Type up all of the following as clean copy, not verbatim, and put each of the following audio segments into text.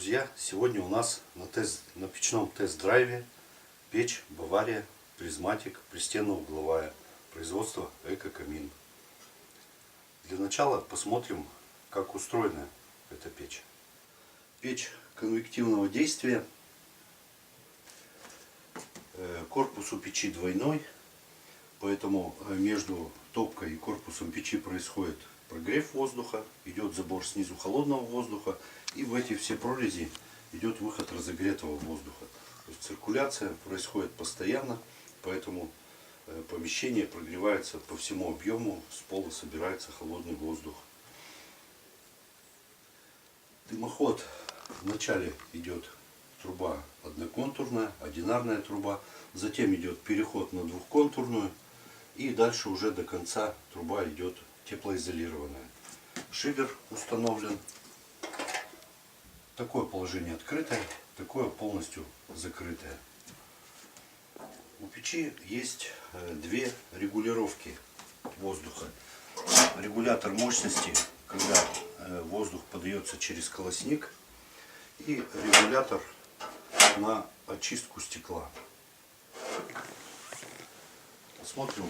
Друзья, сегодня у нас на печном тест-драйве печь Бавария Призматик пристенно-угловая, производство Эко-Камин. Для начала посмотрим, как устроена эта печь. Печь конвективного действия. Корпус у печи двойной, поэтому между топкой и корпусом печи происходит прогрев воздуха, идет забор снизу холодного воздуха, и в эти все прорези идет выход разогретого воздуха. То есть циркуляция происходит постоянно, поэтому помещение прогревается по всему объему, с пола собирается холодный воздух. Дымоход вначале идет труба одноконтурная, одинарная труба, затем идет переход на двухконтурную, и дальше уже до конца труба идет теплоизолированная. Шибер установлен. Такое положение открытое, такое полностью закрытое. У печи есть две регулировки воздуха. Регулятор мощности, когда воздух подается через колосник, и регулятор на очистку стекла. Посмотрим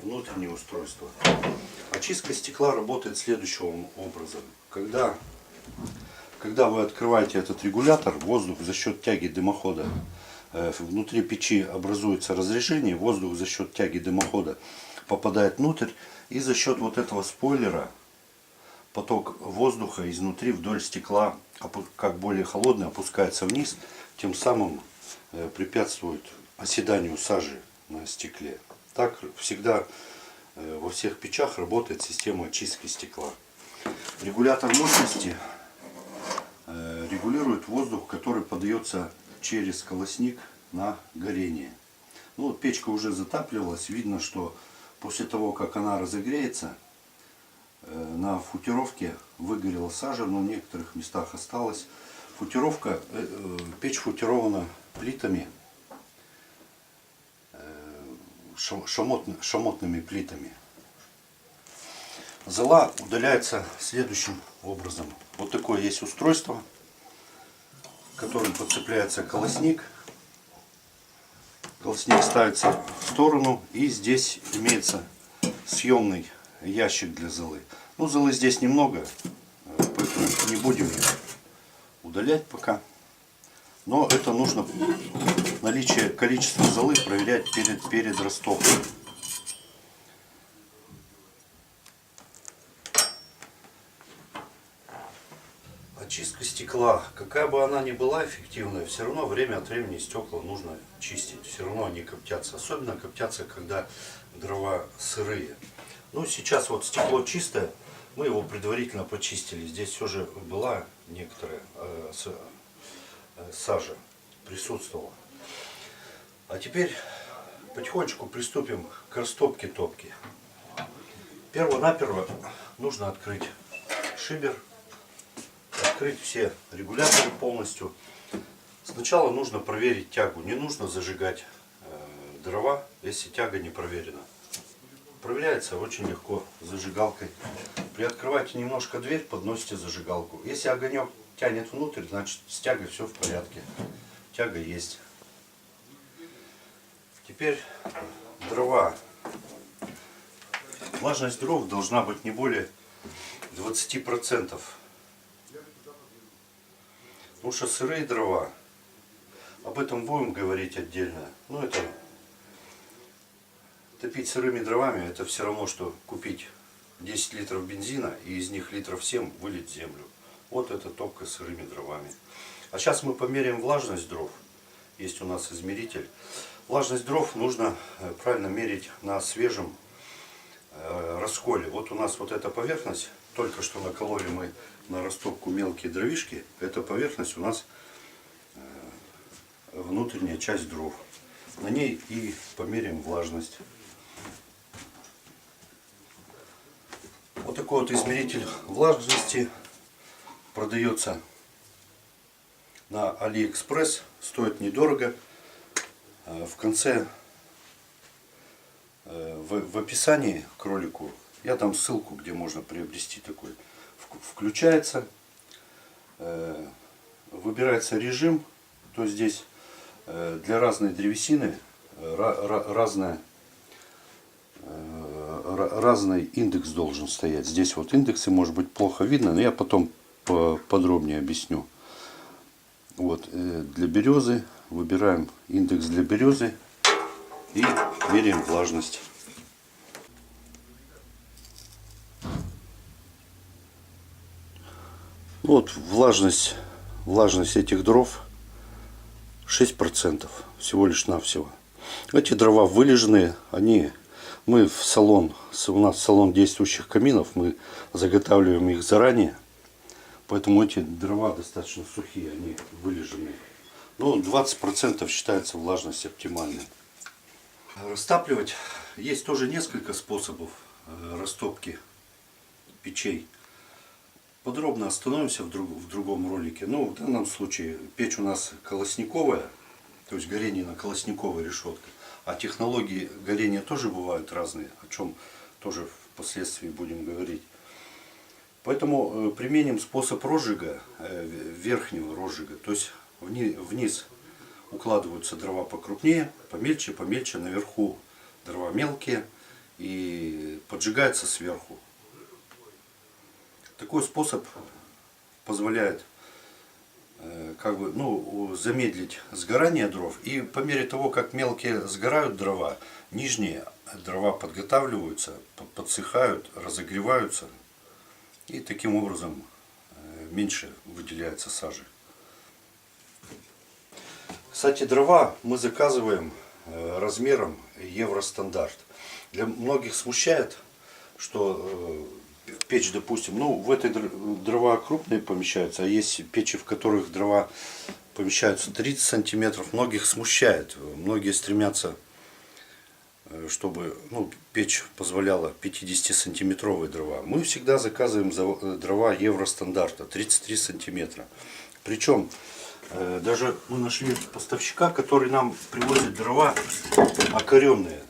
внутреннее устройство. Очистка стекла работает следующим образом. Когда вы открываете этот регулятор, воздух за счет тяги дымохода, внутри печи образуется разрежение, воздух за счет тяги дымохода попадает внутрь, и за счет вот этого спойлера поток воздуха изнутри вдоль стекла, как более холодный, опускается вниз, тем самым препятствует оседанию сажи на стекле. Так всегда во всех печах работает система очистки стекла. Регулятор мощности регулирует воздух, который подается через колосник на горение. Ну, вот печка уже затапливалась. Видно, что после того, как она разогреется, на футировке выгорела сажа, но в некоторых местах осталась. Печь футирована плитами, шамотными плитами. Зола удаляется следующим образом. Вот такое есть устройство, к которому подцепляется колосник. Колосник ставится в сторону, и здесь имеется съемный ящик для золы. Ну, золы здесь немного, поэтому не будем ее удалять пока. Но это нужно наличие количества золы проверять перед растопкой. Очистка стекла, какая бы она ни была эффективная, все равно время от времени стекла нужно чистить. Все равно они коптятся. Особенно коптятся, когда дрова сырые. Ну, сейчас вот стекло чистое, мы его предварительно почистили. Здесь все же была некоторая сажа, присутствовала. А теперь потихонечку приступим к растопке топки. Перво-наперво нужно открыть шибер, открыть все регуляторы полностью. Сначала нужно проверить тягу. Не нужно зажигать дрова, если тяга не проверена. Проверяется очень легко зажигалкой. Приоткрывайте немножко дверь, подносите зажигалку. Если огонек тянет внутрь, значит с тягой все в порядке. Тяга есть. Теперь дрова. Влажность дров должна быть не более 20%. Потому что сырые дрова, об этом будем говорить отдельно. Но это топить сырыми дровами, это все равно, что купить 10 литров бензина и из них литров 7 вылить в землю. Вот это топка сырыми дровами. А сейчас мы померяем влажность дров. Есть у нас измеритель. Влажность дров нужно правильно мерить на свежем расколе. Вот у нас вот эта поверхность, только что накололи мы на растопку мелкие дровишки. Эта поверхность у нас внутренняя часть дров. На ней и померяем влажность. Вот такой вот измеритель влажности продается на AliExpress. Стоит недорого. В конце, в описании к ролику, я дам ссылку, где можно приобрести такой. Включается, выбирается режим, то здесь для разной древесины разный индекс должен стоять. Здесь вот индексы, может быть, плохо видно, но я потом подробнее объясню. Вот для березы выбираем индекс для березы и меряем влажность. Вот влажность этих дров 6% всего лишь навсего. Эти дрова вылеженные, мы в салон, у нас салон действующих каминов, мы заготавливаем их заранее, поэтому эти дрова достаточно сухие, они вылеженные. Но 20% считается влажность оптимальной. Растапливать есть тоже несколько способов растопки печей. Подробно остановимся в другом ролике. Но в данном случае печь у нас колосниковая, то есть горение на колосниковой решетке. А технологии горения тоже бывают разные, о чем тоже впоследствии будем говорить. Поэтому применим способ розжига, верхнего розжига. То есть вниз укладываются дрова покрупнее, помельче, наверху дрова мелкие и поджигается сверху. Такой способ позволяет замедлить сгорание дров. И по мере того, как мелкие сгорают дрова, нижние дрова подготавливаются, подсыхают, разогреваются. И таким образом меньше выделяется сажи. Кстати, дрова мы заказываем размером Евростандарт. Для многих смущает, что печь, допустим, в этой дрова крупные помещаются, а есть печи, в которых дрова помещаются 30 сантиметров. Многих смущает. Многие стремятся, чтобы печь позволяла 50-сантиметровые дрова. Мы всегда заказываем дрова Евростандарта 33 сантиметра. Причем даже мы нашли поставщика, который нам привозит дрова окоренные.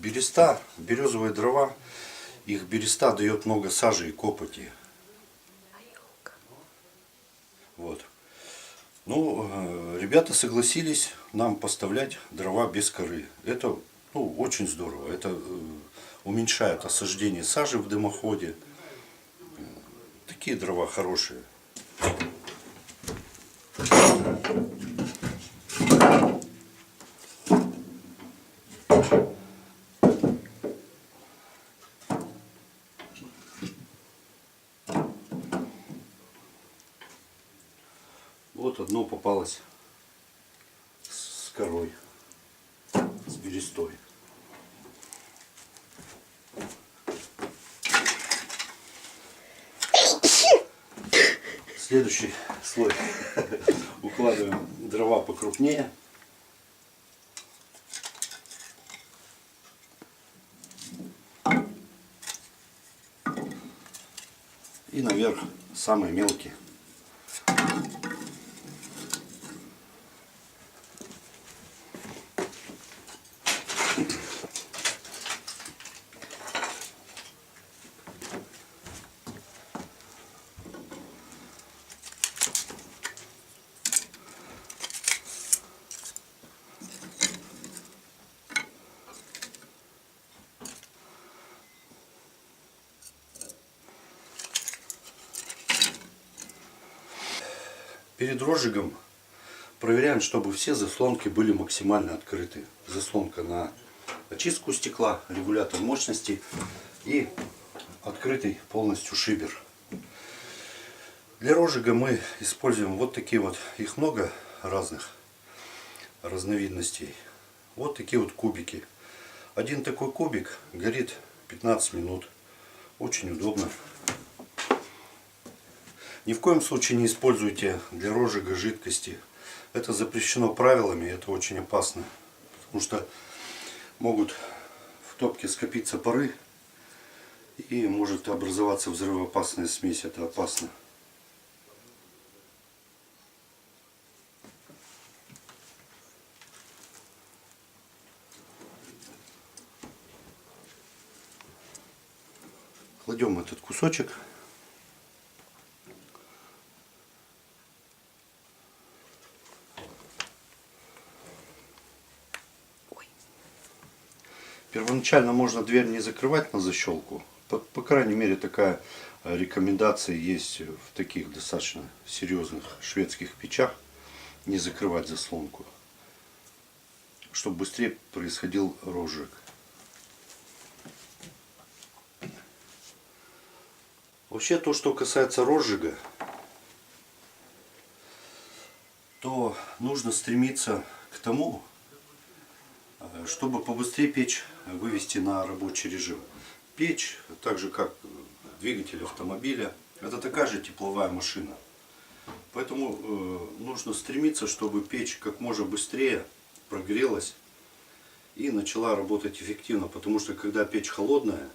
Береста, березовые дрова. Их береста дает много сажи и копоти. Вот. Ребята согласились нам поставлять дрова без коры. Это очень здорово. Это уменьшает осаждение сажи в дымоходе. Такие дрова хорошие. Вот одно попалось с корой, с берестой. Следующий слой. Укладываем дрова покрупнее. И наверх самые мелкие. Перед розжигом проверяем, чтобы все заслонки были максимально открыты. Заслонка на очистку стекла, регулятор мощности и открытый полностью шибер. Для розжига мы используем вот такие вот, их много разных разновидностей. Вот такие вот кубики. Один такой кубик горит 15 минут. Очень удобно. Ни в коем случае не используйте для розжига жидкости. Это запрещено правилами, это очень опасно. Потому что могут в топке скопиться пары и может образоваться взрывоопасная смесь. Это опасно. Кладем этот кусочек. Первоначально можно дверь не закрывать на защелку. По крайней мере, такая рекомендация есть в таких достаточно серьезных шведских печах. Не закрывать заслонку, чтобы быстрее происходил розжиг. Вообще, то, что касается розжига, то нужно стремиться к тому, чтобы побыстрее печь вывести на рабочий режим. Печь, так же как двигатель автомобиля, это такая же тепловая машина. Поэтому нужно стремиться, чтобы печь как можно быстрее прогрелась и начала работать эффективно. Потому что когда печь холодная,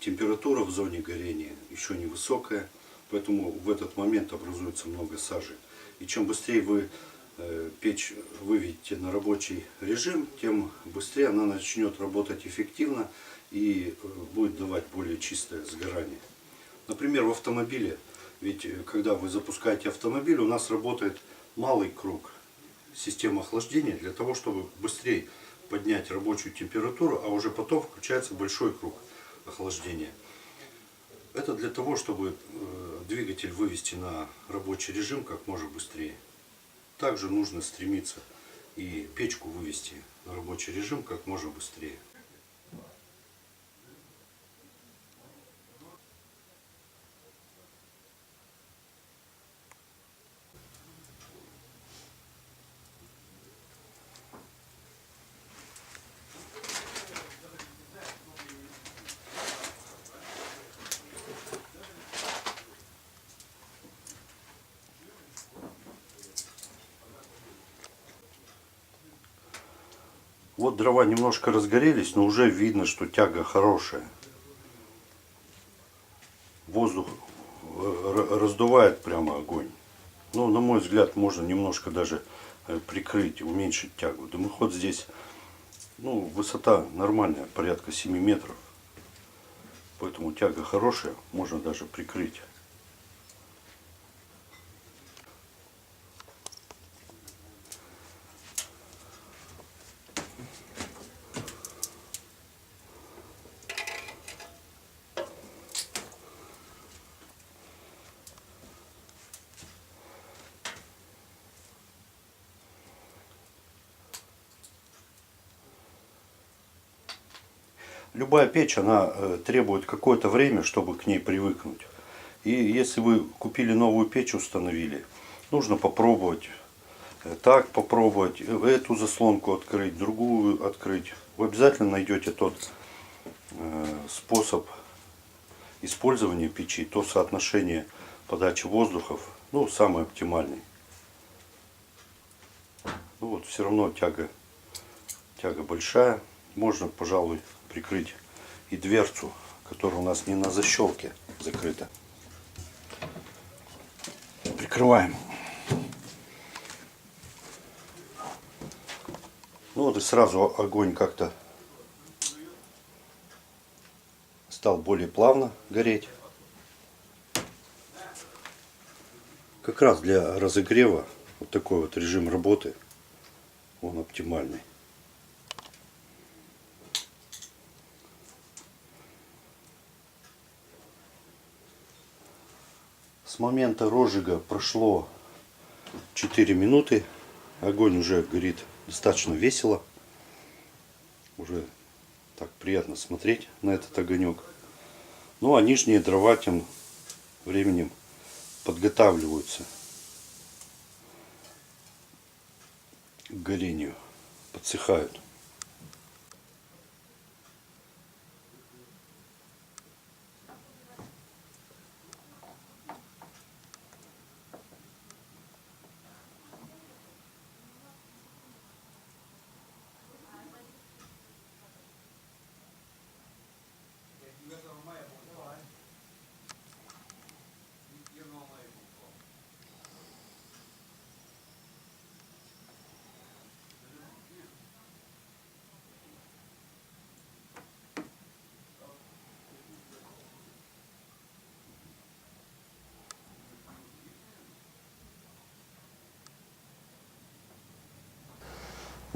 температура в зоне горения еще не высокая, поэтому в этот момент образуется много сажи. И чем быстрее вы печь выведете на рабочий режим, тем быстрее она начнет работать эффективно и будет давать более чистое сгорание. Например, в автомобиле, ведь когда вы запускаете автомобиль, у нас работает малый круг системы охлаждения для того, чтобы быстрее поднять рабочую температуру, а уже потом включается большой круг охлаждения. Это для того, чтобы двигатель вывести на рабочий режим как можно быстрее. Также нужно стремиться и печку вывести на рабочий режим как можно быстрее. Вот дрова немножко разгорелись, но уже видно, что тяга хорошая. Воздух раздувает прямо огонь. Ну, на мой взгляд, можно немножко даже прикрыть, уменьшить тягу. Дымоход здесь, ну, высота нормальная, порядка 7 метров. Поэтому тяга хорошая, можно даже прикрыть. Любая печь, она требует какое-то время, чтобы к ней привыкнуть. И если вы купили новую печь, установили, нужно попробовать, так попробовать, эту заслонку открыть, другую открыть. Вы обязательно найдете тот способ использования печи, то соотношение подачи воздухов, ну, самый оптимальный. Ну вот, все равно тяга большая. Можно, пожалуй, прикрыть и дверцу, которая у нас не на защелке закрыта. Прикрываем. Ну вот и сразу огонь как-то стал более плавно гореть. Как раз для разогрева вот такой вот режим работы, он оптимальный. С момента розжига прошло 4 минуты. Огонь уже горит достаточно весело. Уже так приятно смотреть на этот огонек. Ну а нижние дрова тем временем подготавливаются к горению, подсыхают.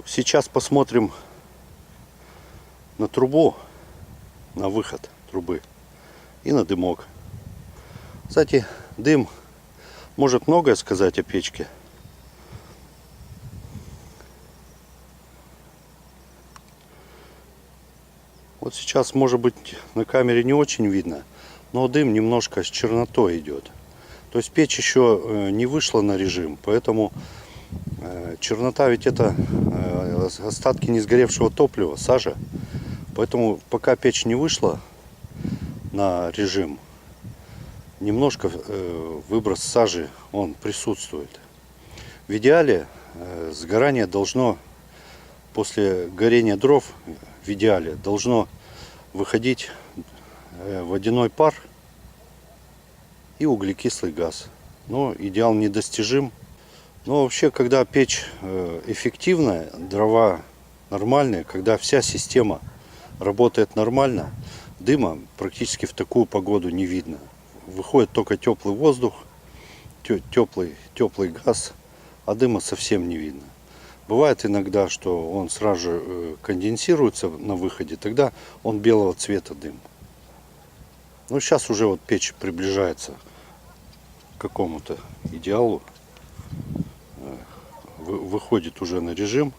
Сейчас посмотрим на трубу, на выход трубы и на дымок. Кстати, дым может многое сказать о печке. Вот сейчас, может быть, на камере не очень видно, но дым немножко с чернотой идет. То есть печь еще не вышла на режим, поэтому чернота ведь это остатки не сгоревшего топлива, сажа. Поэтому пока печь не вышла на режим, немножко выброс сажи он присутствует. В идеале сгорание должно, после горения дров, в идеале должно выходить водяной пар и углекислый газ. Но идеал недостижим. Но вообще, когда печь эффективная, дрова нормальные, когда вся система работает нормально, дыма практически в такую погоду не видно. Выходит только теплый воздух, теплый газ, а дыма совсем не видно. Бывает иногда, что он сразу же конденсируется на выходе, тогда он белого цвета дым. Но сейчас уже вот печь приближается к какому-то идеалу. Выходит уже на режим.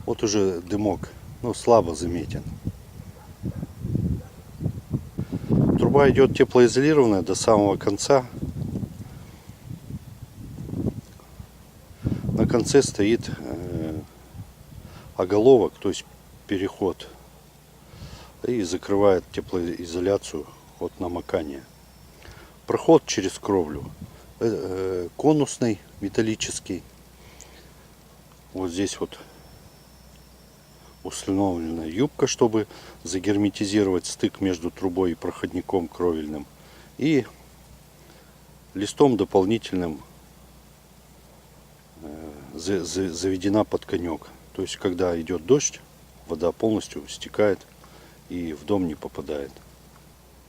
Вот уже дымок, ну, слабо заметен. Труба идет теплоизолированная до самого конца. На конце стоит оголовок, то есть переход, и закрывает теплоизоляцию от намокания. Проход через кровлю конусный, металлический. Вот здесь вот установлена юбка, чтобы загерметизировать стык между трубой и проходником кровельным. И листом дополнительным заведена под конек. То есть, когда идет дождь, вода полностью стекает и в дом не попадает.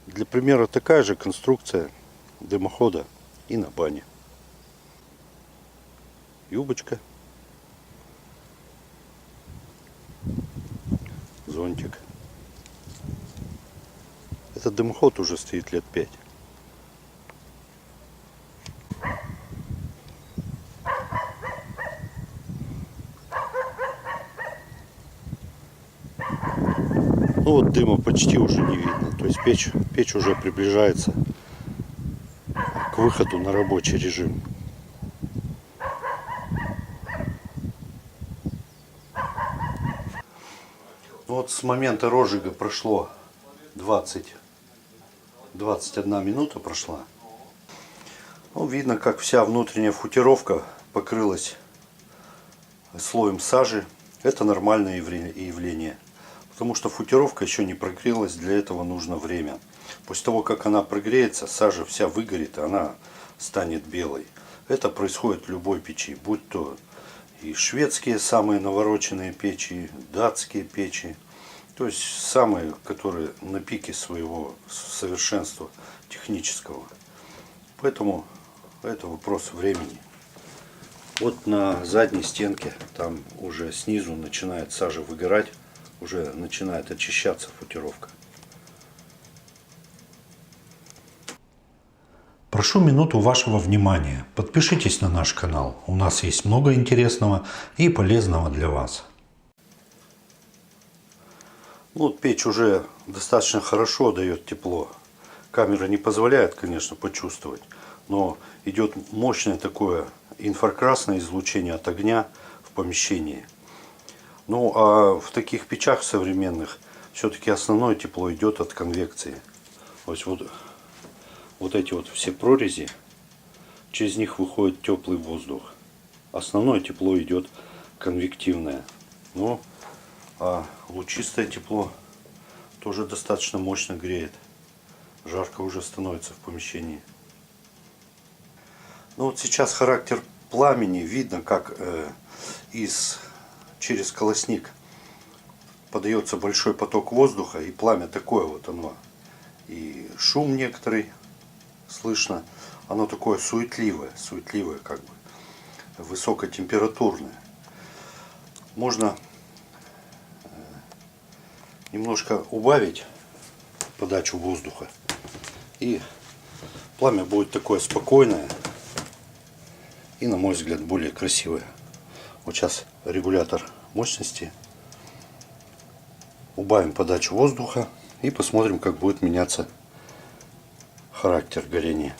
Для примера такая же конструкция дымохода и на бане. Юбочка, зонтик. Этот дымоход уже стоит лет 5. Ну вот дыма почти уже не видно. То есть печь уже приближается к выходу на рабочий режим. Вот с момента розжига прошло 21 минута прошла. Ну, видно, как вся внутренняя футировка покрылась слоем сажи. Это нормальное явление. Потому что футировка еще не прогрелась, для этого нужно время. После того, как она прогреется, сажа вся выгорит, и она станет белой. Это происходит в любой печи, будь то и шведские самые навороченные печи, датские печи. То есть самые, которые на пике своего совершенства технического. Поэтому это вопрос времени. Вот на задней стенке, там уже снизу начинает сажа выгорать. Уже начинает очищаться футировка. Прошу минуту вашего внимания. Подпишитесь на наш канал. У нас есть много интересного и полезного для вас. Вот печь уже достаточно хорошо дает тепло. Камера не позволяет, конечно, почувствовать. Но идет мощное такое инфракрасное излучение от огня в помещении. Ну, а в таких печах современных все-таки основное тепло идет от конвекции. То есть вот эти вот все прорези, через них выходит теплый воздух. Основное тепло идет конвективное. Ну, а лучистое тепло тоже достаточно мощно греет. Жарко уже становится в помещении. Ну вот сейчас характер пламени видно, как через колосник подается большой поток воздуха, и пламя такое вот оно. И шум некоторый слышно. Оно такое суетливое как бы, высокотемпературное. Можно немножко убавить подачу воздуха. И пламя будет такое спокойное и, на мой взгляд, более красивое. Вот сейчас регулятор мощности. Убавим подачу воздуха и посмотрим, как будет меняться характер горения.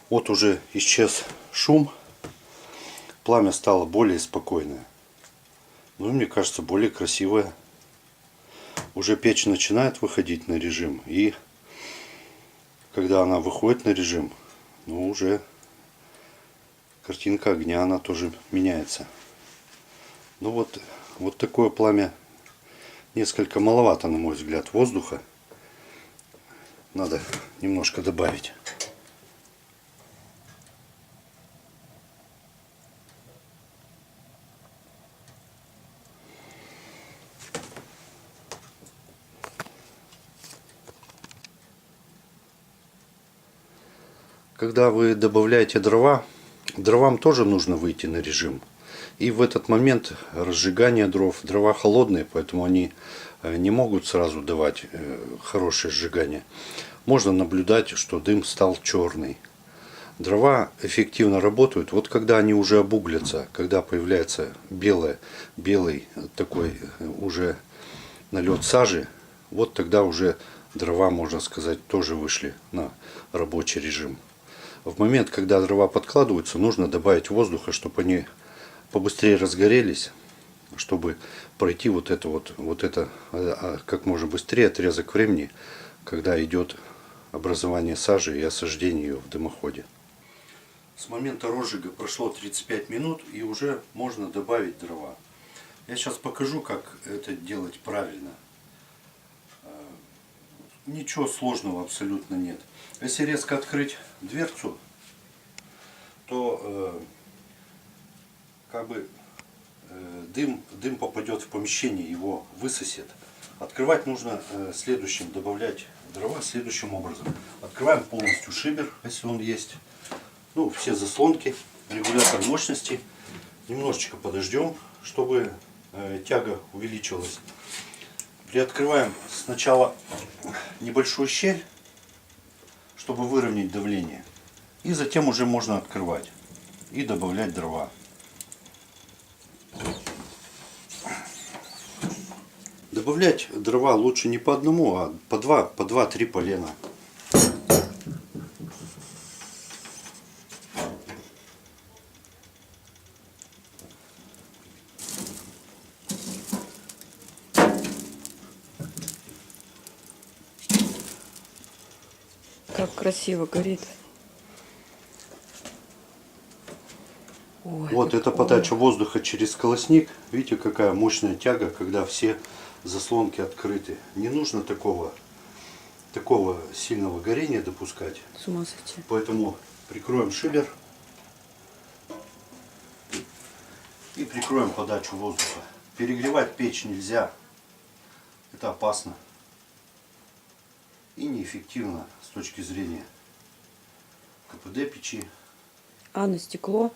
Вот уже исчез шум, пламя стало более спокойное. Ну и мне кажется, более красивое. Уже печь начинает выходить на режим, и когда она выходит на режим, ну уже картинка огня, она тоже меняется. Ну вот такое пламя несколько маловато, на мой взгляд, воздуха. Надо немножко добавить. Когда вы добавляете дрова, дровам тоже нужно выйти на режим. И в этот момент разжигания дров, дрова холодные, поэтому они не могут сразу давать хорошее сжигание. Можно наблюдать, что дым стал черный. Дрова эффективно работают, вот когда они уже обуглятся, когда появляется белый такой уже налет сажи, вот тогда уже дрова, можно сказать, тоже вышли на рабочий режим. В момент, когда дрова подкладываются, нужно добавить воздуха, чтобы они побыстрее разгорелись, чтобы пройти вот это как можно быстрее отрезок времени, когда идет образование сажи и осаждение ее в дымоходе. С момента розжига прошло 35 минут, и уже можно добавить дрова. Я сейчас покажу, как это делать правильно. Ничего сложного абсолютно нет. Если резко открыть дверцу, то дым попадет в помещение, его высосет. Открывать нужно добавлять дрова следующим образом. Открываем полностью шибер, если он есть. Ну, все заслонки, регулятор мощности. Немножечко подождем, чтобы тяга увеличилась. Приоткрываем сначала небольшую щель, чтобы выровнять давление. И затем уже можно открывать и добавлять дрова. Добавлять дрова лучше не по одному, а по 2-3 полена. Как красиво горит. Ой, Вот это подача воздуха через колосник. Видите, какая мощная тяга, когда все заслонки открыты. Не нужно такого сильного горения допускать. С ума сойти. Поэтому прикроем шибер и прикроем подачу воздуха. Перегревать печь нельзя. Это опасно и неэффективно с точки зрения КПД печи. А на стекло?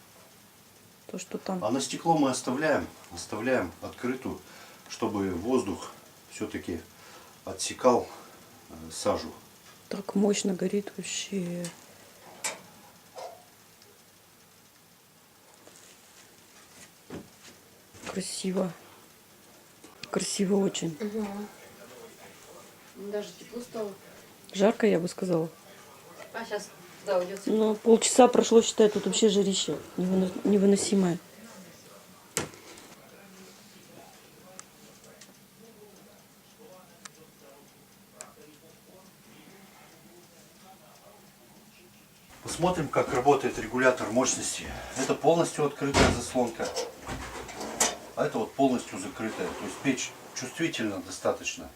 То, что там. А на стекло мы оставляем открытую, чтобы воздух все-таки отсекал сажу. Так мощно горит вообще. Красиво. Красиво очень. Угу. Даже тепло стало. Жарко, я бы сказала. А сейчас, да, уйдет. Но полчаса прошло, считай, тут вообще жарище невыносимое. Посмотрим, как работает регулятор мощности. Это полностью открытая заслонка, а это вот полностью закрытая. То есть печь чувствительно достаточно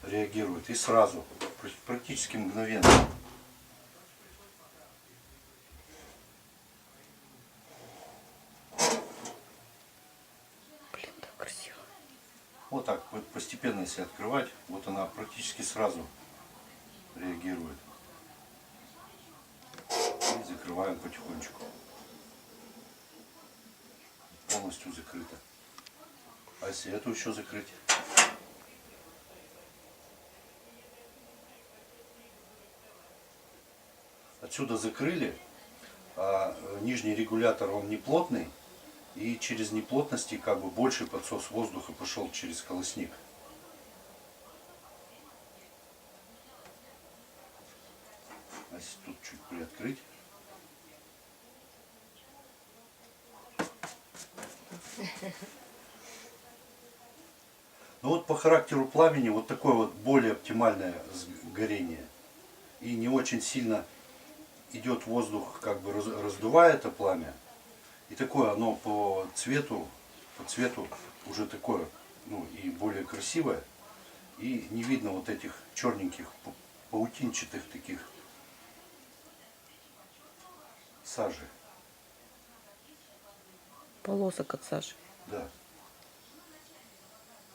реагирует и сразу, практически мгновенно. Блин, так красиво. Вот так вот постепенно, если открывать, вот она практически сразу реагирует. И закрываем потихонечку. полностью закрыта. А если эту еще закрыть? Отсюда закрыли, а нижний регулятор он не плотный, и через неплотности как бы больший подсос воздуха пошел через колосник. А если тут чуть приоткрыть? Ну вот по характеру пламени вот такое вот более оптимальное горение. И не очень сильно идет воздух, как бы раздувая это пламя. И такое оно по цвету уже такое, ну и более красивое. И не видно вот этих черненьких паутинчатых таких сажи. Полосок от сажи. Да.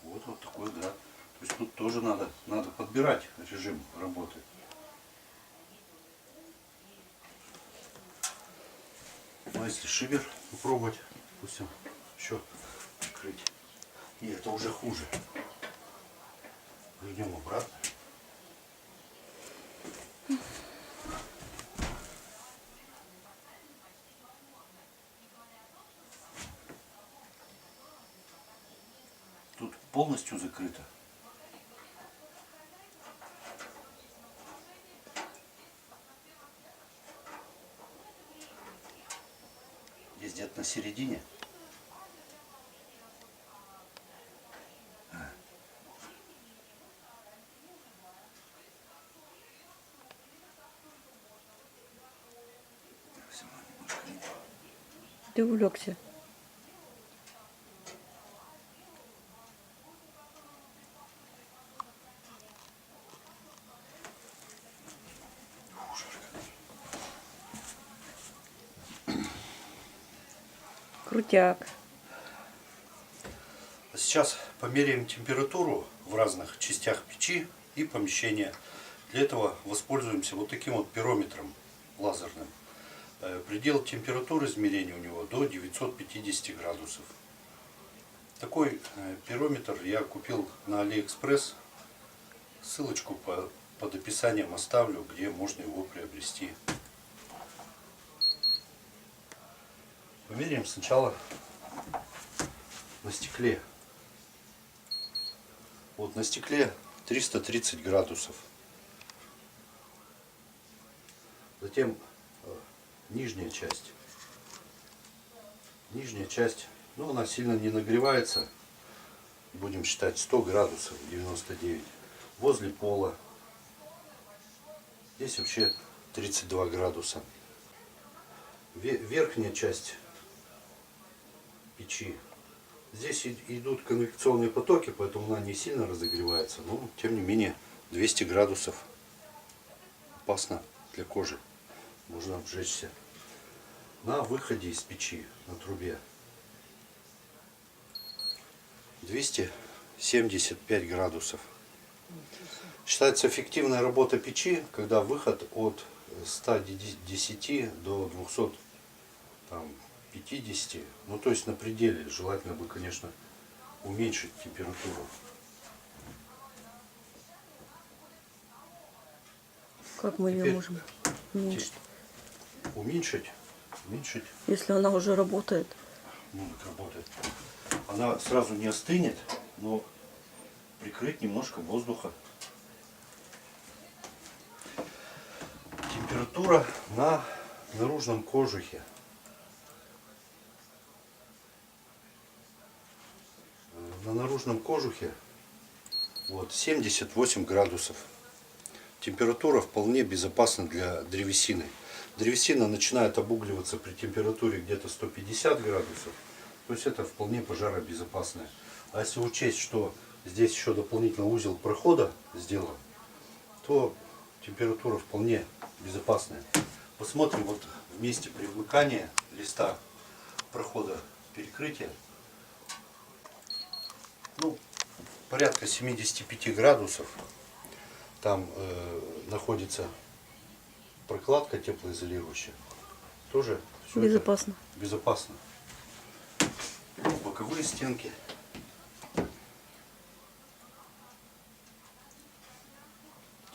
Вот такой, да. То есть тут тоже надо подбирать режим работы. Ну а если шибер попробовать, допустим, еще открыть. И это уже хуже. Вернем обратно. Тут полностью закрыто. Здесь где-то на середине. Ты увлекся. Крутяк. Сейчас померяем температуру в разных частях печи и помещения. Для этого воспользуемся вот таким вот пирометром лазерным. Предел температуры измерения у него до 950 градусов. Такой пирометр я купил на Алиэкспресс. Ссылочку под описанием оставлю, где можно его приобрести. Померяем сначала на стекле. Вот на стекле 330 градусов. Затем нижняя часть. Нижняя часть, ну она сильно не нагревается. Будем считать 100 градусов, 99. Возле пола. Здесь вообще 32 градуса. Верхняя часть печи. Здесь идут конвекционные потоки, поэтому она не сильно разогревается, но тем не менее 200 градусов опасно для кожи, можно обжечься. На выходе из печи, на трубе 275 градусов. Считается эффективная работа печи, когда выход от 110 до 250, ну то есть на пределе. Желательно бы, конечно, уменьшить температуру. Как мы ее Теперь можем уменьшить? Уменьшить. Если она уже работает. Ну, так работает. Она сразу не остынет, но прикрыть немножко воздуха. Температура на наружном кожухе. На наружном кожухе вот 78 градусов. Температура вполне безопасна для древесины. Древесина начинает обугливаться при температуре где-то 150 градусов. То есть это вполне пожаробезопасное. А если учесть, что здесь еще дополнительно узел прохода сделан, то температура вполне безопасная. Посмотрим вот в месте привыкания листа прохода перекрытия. Ну, порядка 75 градусов. Там находится прокладка теплоизолирующая. Тоже все Безопасно. безопасно. боковые стенки.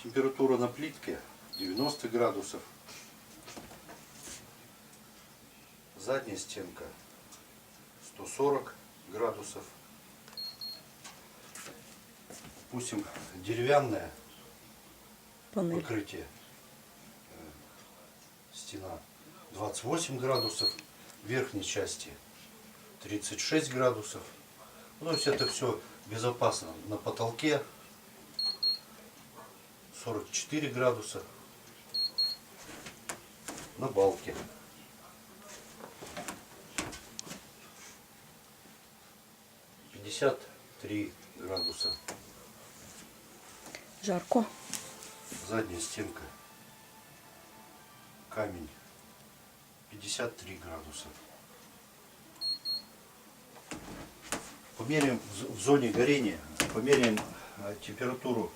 Температура на плитке 90 градусов. Задняя стенка 140 градусов. Допустим, деревянное Панель. покрытие. Стена 28 градусов. В верхней части 36 градусов. Ну, то есть это все безопасно. На потолке 44 градуса. На балке 53 градуса. Жарко. Задняя стенка. Камень 53 градуса. Померяем в зоне горения, померяем температуру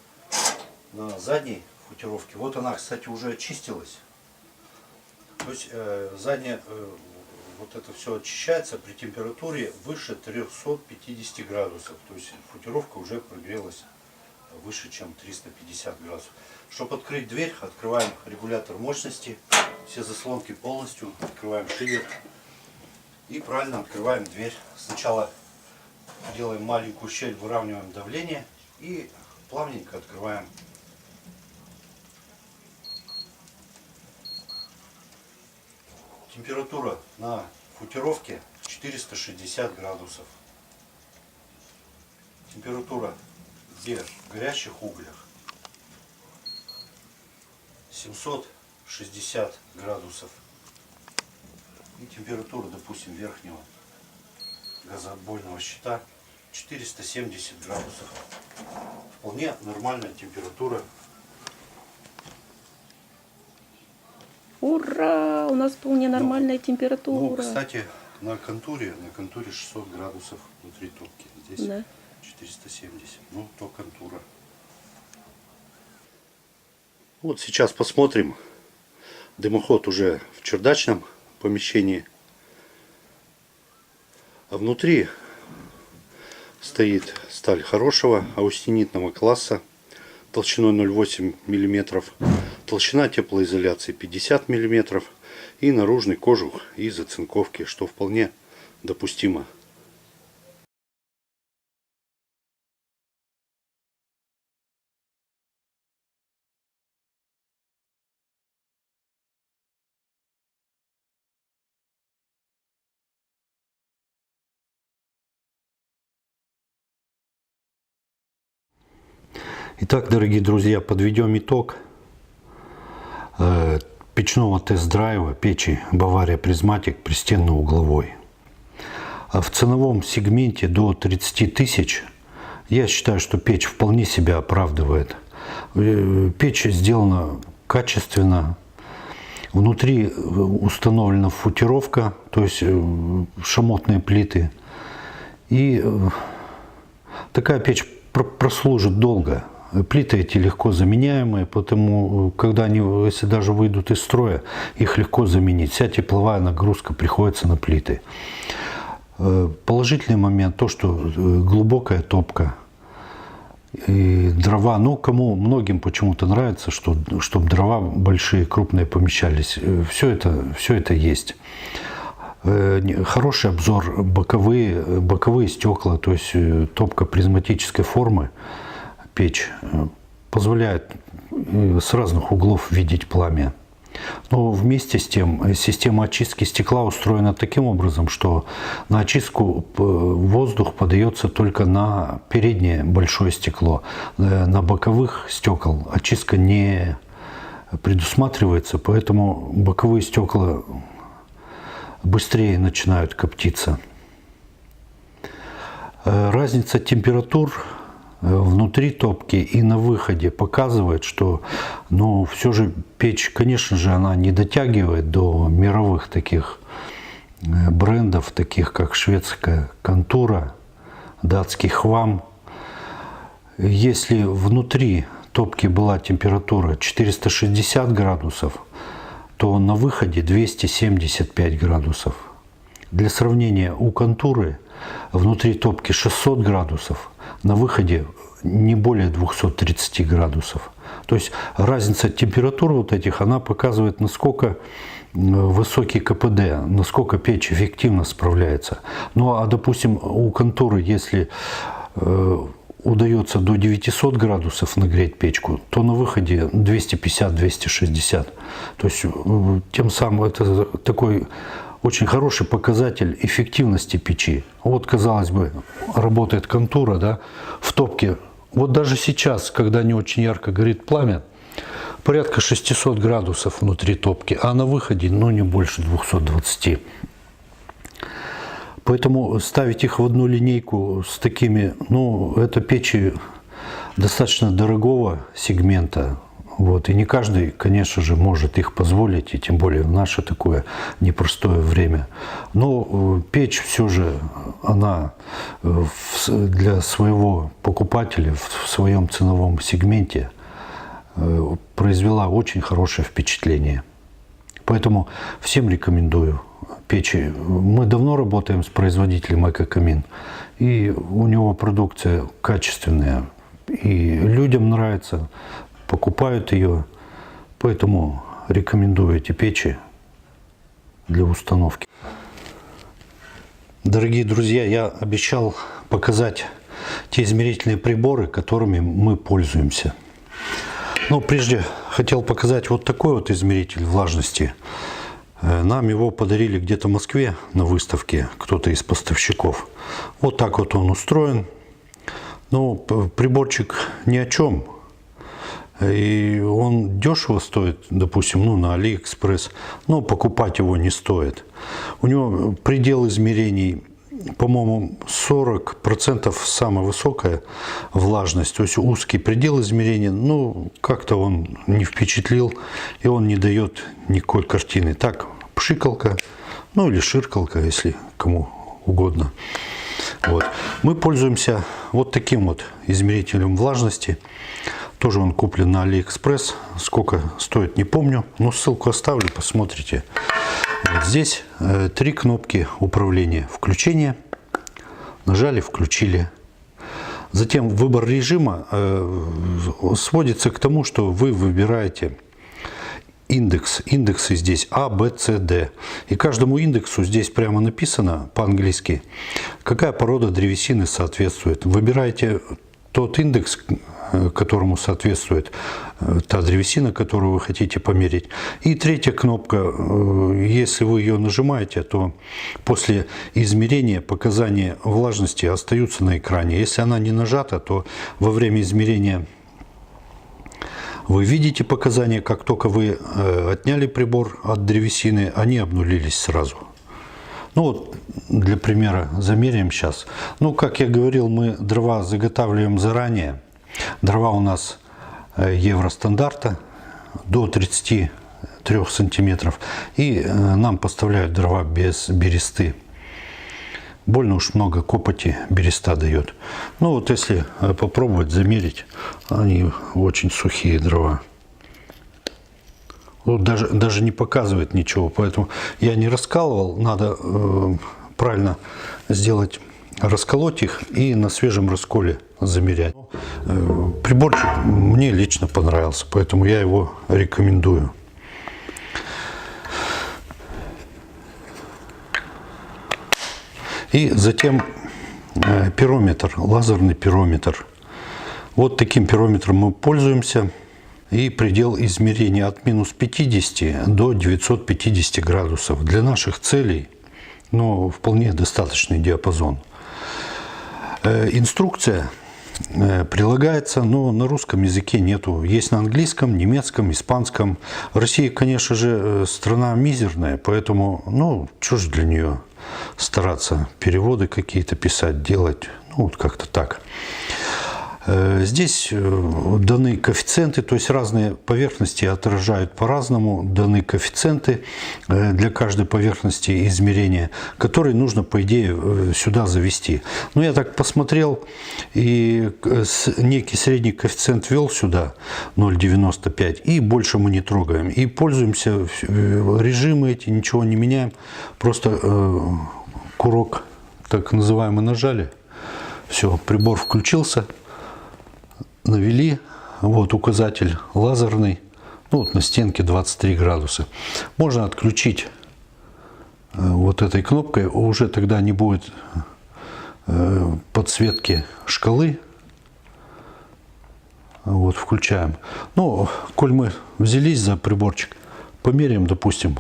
на задней футировке. Вот она, кстати, уже очистилась. То есть задняя, вот это все очищается при температуре выше 350 градусов. То есть футировка уже прогрелась выше, чем 350 градусов. Чтобы открыть дверь, открываем регулятор мощности. Все заслонки полностью. Открываем шивер. И правильно открываем дверь. Сначала делаем маленькую щель, выравниваем давление. И плавненько открываем. Температура на футировке 460 градусов. Температура в горячих углях 760 градусов. И температура, допустим, верхнего газоотбойного щита 470 градусов. Вполне нормальная температура. Ура! У нас вполне нормальная температура. Ну, кстати, на контуре 600 градусов внутри топки. Здесь Да. 470. Ну, то контура. Вот сейчас посмотрим. Дымоход уже в чердачном помещении. А внутри стоит сталь хорошего аустенитного класса толщиной 0,8 мм. Толщина теплоизоляции 50 мм. И наружный кожух из оцинковки, что вполне допустимо. Итак, дорогие друзья, подведем итог печного тест-драйва печи Bavaria Prismatic пристенно-угловой. В ценовом сегменте до 30 тысяч я считаю, что печь вполне себя оправдывает. Печь сделана качественно. Внутри установлена футировка, то есть шамотные плиты. И такая печь прослужит долго. Плиты эти легко заменяемые, потому когда они, если даже выйдут из строя, их легко заменить. Вся тепловая нагрузка приходится на плиты. Положительный момент то, что глубокая топка и дрова. Ну, многим почему-то нравится, чтобы дрова большие, крупные помещались. Все это есть. Хороший обзор, боковые стекла, то есть топка призматической формы. Печь позволяет с разных углов видеть пламя. Но вместе с тем система очистки стекла устроена таким образом, что на очистку воздух подается только на переднее большое стекло. На боковых стекол очистка не предусматривается, поэтому боковые стекла быстрее начинают коптиться. Разница температур внутри топки и на выходе показывает, что все же печь, конечно же, она не дотягивает до мировых таких брендов, таких как шведская Контура, датский Хвам. Если внутри топки была температура 460 градусов, то на выходе 275 градусов. Для сравнения, у контуры внутри топки 600 градусов, на выходе не более 230 градусов. То есть разница температур вот этих, она показывает, насколько высокий КПД, насколько печь эффективно справляется. Ну а, допустим, у контуры, если удается до 900 градусов нагреть печку, то на выходе 250-260. То есть тем самым это такой очень хороший показатель эффективности печи. Вот, казалось бы, работает контура, да, в топке. Вот даже сейчас, когда не очень ярко горит пламя, порядка 600 градусов внутри топки, а на выходе, ну, не больше 220. Поэтому ставить их в одну линейку с такими, ну, это печи достаточно дорогого сегмента. Вот. И не каждый, конечно же, может их позволить, и тем более в наше такое непростое время. Но печь все же, она для своего покупателя в своем ценовом сегменте произвела очень хорошее впечатление. Поэтому всем рекомендую печи. Мы давно работаем с производителем Экокамин, и у него продукция качественная, и людям нравится, покупают ее, поэтому рекомендую эти печи для установки. Дорогие друзья, я обещал показать те измерительные приборы, которыми мы пользуемся. Но прежде хотел показать вот такой вот измеритель влажности. Нам его подарили где-то в Москве на выставке, кто-то из поставщиков. Вот так вот он устроен. Ну, приборчик ни о чем. И он дешево стоит, допустим, ну, на Алиэкспресс, но покупать его не стоит. У него предел измерений, по-моему, 40% самая высокая влажность, то есть узкий предел измерения, ну, как-то он не впечатлил, и он не дает никакой картины. Так, пшикалка, ну, или ширкалка, если кому угодно. Вот. Мы пользуемся вот таким вот измерителем влажности. Тоже он куплен на Алиэкспресс. Сколько стоит, не помню. Но ссылку оставлю, посмотрите. Вот здесь 3 кнопки управления. Включение. Нажали, включили. Затем выбор режима сводится к тому, что вы выбираете индекс. Индексы здесь А, Б, С, Д. И каждому индексу здесь прямо написано по-английски, какая порода древесины соответствует. Выбираете тот индекс, которому соответствует та древесина, которую вы хотите померить. И третья кнопка, если вы ее нажимаете, то после измерения показания влажности остаются на экране. Если она не нажата, то во время измерения вы видите показания, как только вы отняли прибор от древесины, они обнулились сразу. Ну вот, для примера замеряем сейчас. Ну, как я говорил, мы дрова заготавливаем заранее. Дрова у нас евростандарта до 33 сантиметров. И нам поставляют дрова без бересты. Больно уж много копоти береста дает. Ну вот если попробовать замерить, они очень сухие дрова. Вот даже не показывает ничего, поэтому я не раскалывал. Надо правильно сделать, расколоть их и на свежем расколе замерять. Приборчик мне лично понравился, поэтому я его рекомендую. И затем пирометр, лазерный пирометр. Вот таким пирометром мы пользуемся. И предел измерения от минус 50 до 950 градусов. Для наших целей, ну, вполне достаточный диапазон. Инструкция прилагается, но на русском языке нету. Есть на английском, немецком, испанском. Россия, конечно же, страна мизерная, поэтому, ну, что же для нее стараться переводы какие-то писать, делать, ну, вот как-то так. Здесь даны коэффициенты, то есть разные поверхности отражают по-разному, даны коэффициенты для каждой поверхности измерения, которые нужно, по идее, сюда завести. Но я так посмотрел, и некий средний коэффициент ввел сюда, 0,95, и больше мы не трогаем. И пользуемся, режимы эти, ничего не меняем, просто курок так называемый нажали. Все, прибор включился. Навели. Вот указатель лазерный. Ну, вот на стенке 23 градуса. Можно отключить вот этой кнопкой. Уже тогда не будет подсветки шкалы. Вот, включаем. Ну, коль мы взялись за приборчик, померяем, допустим,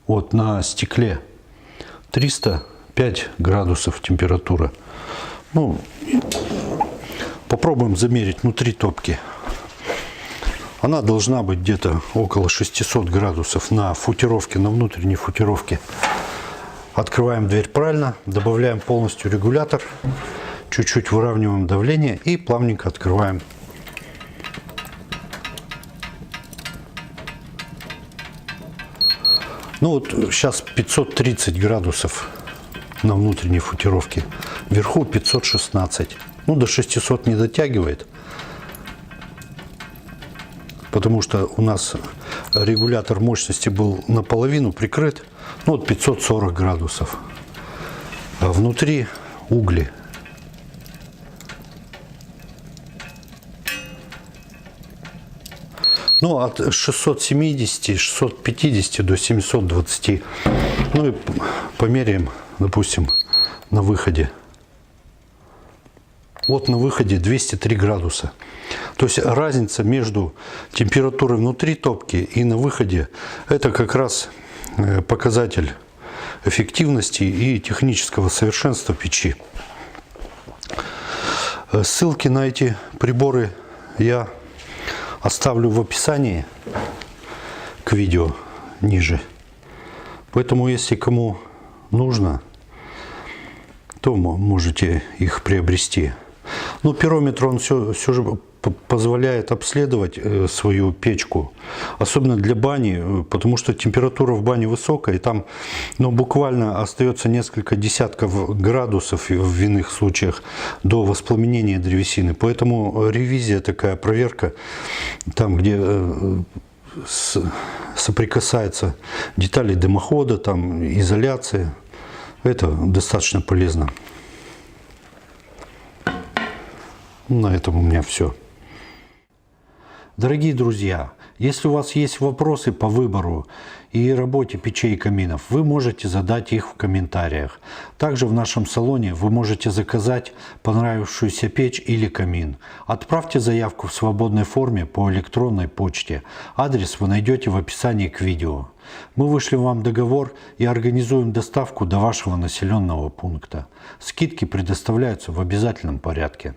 вот на стекле 305 градусов температура. Ну, попробуем замерить внутри топки. Она должна быть где-то около 600 градусов на футировке, на внутренней футировке. Открываем дверь правильно, добавляем полностью регулятор, чуть-чуть выравниваем давление и плавненько открываем. Ну вот сейчас 530 градусов на внутренней футировке, вверху 516. Ну до 600 не дотягивает, потому что у нас регулятор мощности был наполовину прикрыт. Ну вот 540 градусов. А внутри угли. Ну, от 670-650 до 720. Ну и померяем, допустим, на выходе. Вот на выходе 203 градуса. То есть разница между температурой внутри топки и на выходе — это как раз показатель эффективности и технического совершенства печи. Ссылки на эти приборы я оставлю в описании к видео ниже. Поэтому, если кому нужно, то можете их приобрести. Но пирометр, он все же позволяет обследовать свою печку, особенно для бани, потому что температура в бане высокая, и там буквально остается несколько десятков градусов в иных случаях до воспламенения древесины. Поэтому ревизия, такая проверка, там, где соприкасаются детали дымохода, там изоляция, это достаточно полезно. На этом у меня все. Дорогие друзья, если у вас есть вопросы по выбору и работе печей и каминов, вы можете задать их в комментариях. Также в нашем салоне вы можете заказать понравившуюся печь или камин. Отправьте заявку в свободной форме по электронной почте. Адрес вы найдете в описании к видео. Мы вышлем вам договор и организуем доставку до вашего населенного пункта. Скидки предоставляются в обязательном порядке.